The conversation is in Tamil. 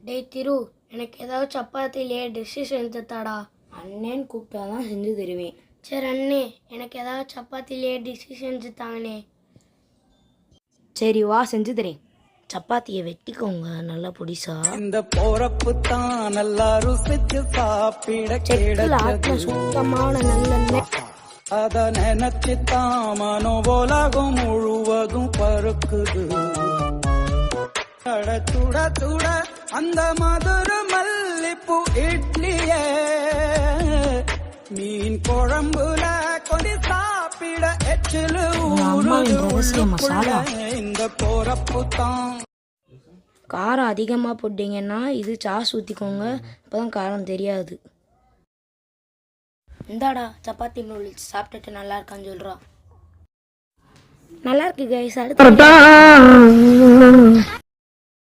டேய் திரு, எனக்கு ஏதாவது சப்பாத்திலேயே டிஷ்ஷு செஞ்சு தாடா. அண்ணேன்னு கூப்பிட்டா தான் செஞ்சு தருவேன். சரி அண்ணே, எனக்கு ஏதாவது சப்பாத்திலேயே டிஷ்ஷு செஞ்சு தாங்கண்ணே. சரி வா செஞ்சு தரேன். சப்பாத்தியை வெட்டிக்கோங்க நல்லா பொடிசா. இந்த போறப்பு தான் நல்லா ருசிச்சு சாப்பிட செக்கில் ஆட்டின சுத்தமான நல்லெண்ணெய். அத நினைச்சுத்தான் மனோ உலகம் முழுவதும் பருக்குது. சுட சுட அந்த மதுர மல்லிப்பூ இட்லியே மீன் குழம்புல கொடி சாப்பிட எச்சிலு மசாலா. இந்த போறப்பு தான். காரம் அதிகமாக போட்டிங்கன்னா இது சாஸ் ஊற்றிக்கோங்க, அப்போதான் காரம் தெரியாது. இந்தாடா சப்பாத்தி நூடுல்ஸ், சாப்பிட்டுட்டு நல்லா இருக்கான்னு சொல்கிறா. நல்லா இருக்கு கைஸ். அடுத்து